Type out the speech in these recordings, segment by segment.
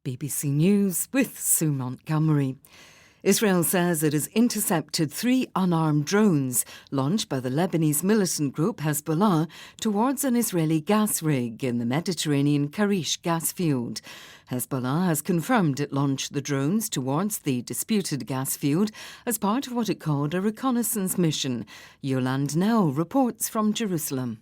BBC News with Sue Montgomery. Israel says it has intercepted 3 unarmed drones launched by the Lebanese militant group Hezbollah towards an Israeli gas rig in the Mediterranean Karish gas field. Hezbollah has confirmed it launched the drones towards the disputed gas field as part of what it called a reconnaissance mission. Yolande Nell reports from Jerusalem.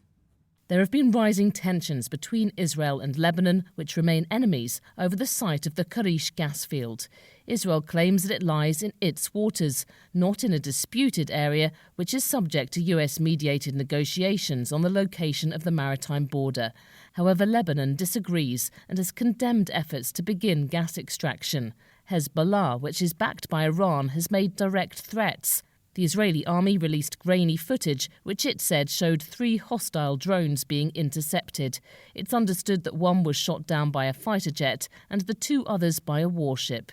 There have been rising tensions between Israel and Lebanon, which remain enemies, over the site of the Karish gas field. Israel claims that it lies in its waters, not in a disputed area, which is subject to US-mediated negotiations on the location of the maritime border. However, Lebanon disagrees and has condemned efforts to begin gas extraction. Hezbollah, which is backed by Iran, has made direct threats. The Israeli army released grainy footage, which it said showed 3 hostile drones being intercepted. It's understood that one was shot down by a fighter jet and the 2 others by a warship.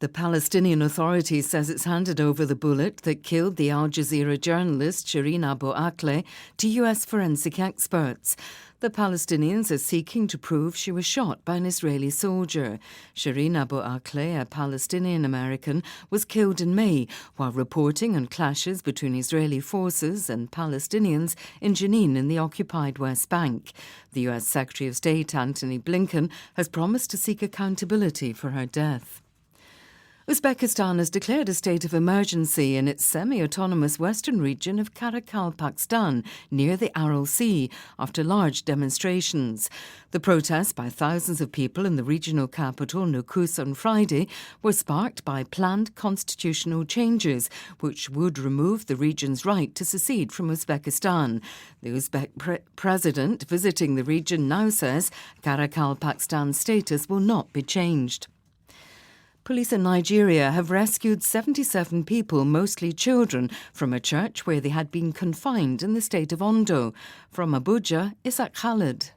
The Palestinian Authority says it's handed over the bullet that killed the Al Jazeera journalist Shireen Abu Akleh to US forensic experts. The Palestinians are seeking to prove she was shot by an Israeli soldier. Shireen Abu Akleh, a Palestinian-American, was killed in May while reporting on clashes between Israeli forces and Palestinians in Jenin in the occupied West Bank. The US Secretary of State Antony Blinken has promised to seek accountability for her death. Uzbekistan has declared a state of emergency in its semi-autonomous western region of Karakalpakstan, near the Aral Sea, after large demonstrations. The protests by thousands of people in the regional capital, Nukus, on Friday were sparked by planned constitutional changes, which would remove the region's right to secede from Uzbekistan. The Uzbek president visiting the region now says Karakalpakstan's status will not be changed. Police in Nigeria have rescued 77 people, mostly children, from a church where they had been confined in the state of Ondo. From Abuja, Isaac Khalid.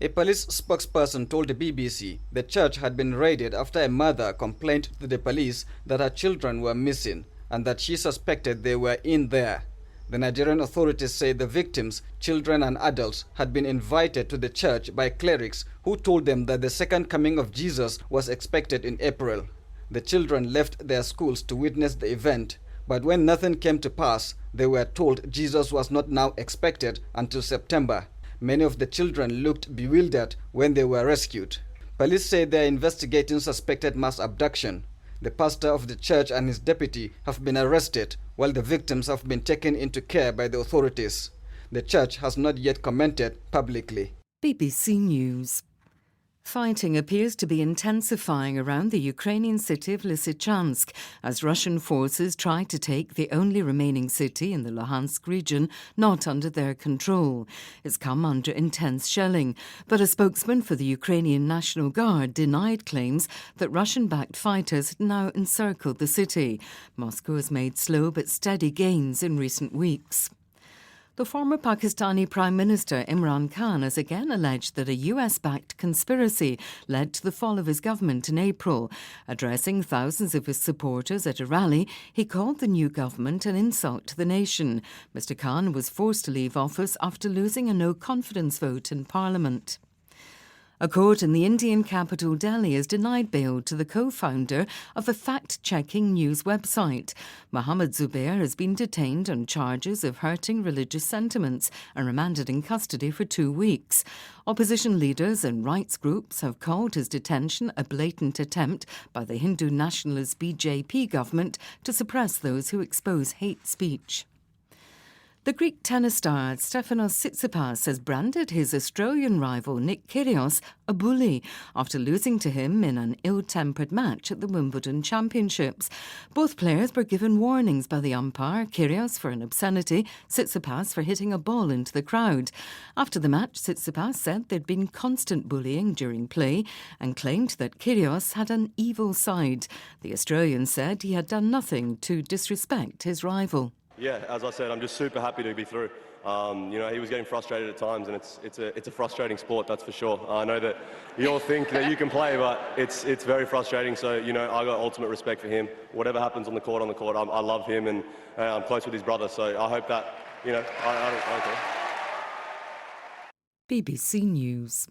A police spokesperson told the BBC the church had been raided after a mother complained to the police that her children were missing and that she suspected they were in there. The Nigerian authorities say the victims, children and adults, had been invited to the church by clerics who told them that the second coming of Jesus was expected in April. The children left their schools to witness the event, but when nothing came to pass, they were told Jesus was not now expected until September. Many of the children looked bewildered when they were rescued. Police say they are investigating suspected mass abduction. The pastor of the church and his deputy have been arrested, while the victims have been taken into care by the authorities. The church has not yet commented publicly. BBC News. Fighting appears to be intensifying around the Ukrainian city of Lysychansk as Russian forces try to take the only remaining city in the Luhansk region not under their control. It's come under intense shelling, but a spokesman for the Ukrainian National Guard denied claims that Russian-backed fighters had now encircled the city. Moscow has made slow but steady gains in recent weeks. The former Pakistani Prime Minister Imran Khan has again alleged that a US-backed conspiracy led to the fall of his government in April. Addressing thousands of his supporters at a rally, he called the new government an insult to the nation. Mr. Khan was forced to leave office after losing a no-confidence vote in Parliament. A court in the Indian capital Delhi has denied bail to the co-founder of a fact-checking news website. Mohammed Zubair has been detained on charges of hurting religious sentiments and remanded in custody for 2 weeks. Opposition leaders and rights groups have called his detention a blatant attempt by the Hindu nationalist BJP government to suppress those who expose hate speech. The Greek tennis star Stefanos Tsitsipas has branded his Australian rival Nick Kyrgios a bully after losing to him in an ill-tempered match at the Wimbledon Championships. Both players were given warnings by the umpire, Kyrgios for an obscenity, Tsitsipas for hitting a ball into the crowd. After the match, Tsitsipas said there'd been constant bullying during play and claimed that Kyrgios had an evil side. The Australian said he had done nothing to disrespect his rival. Yeah, as I said, I'm just super happy to be through. He was getting frustrated at times, and it's a frustrating sport, that's for sure. I know that you all think that you can play, but it's very frustrating. So, I got ultimate respect for him. Whatever happens on the court, I love him, and I'm close with his brother. So I hope that, I don't care. BBC News.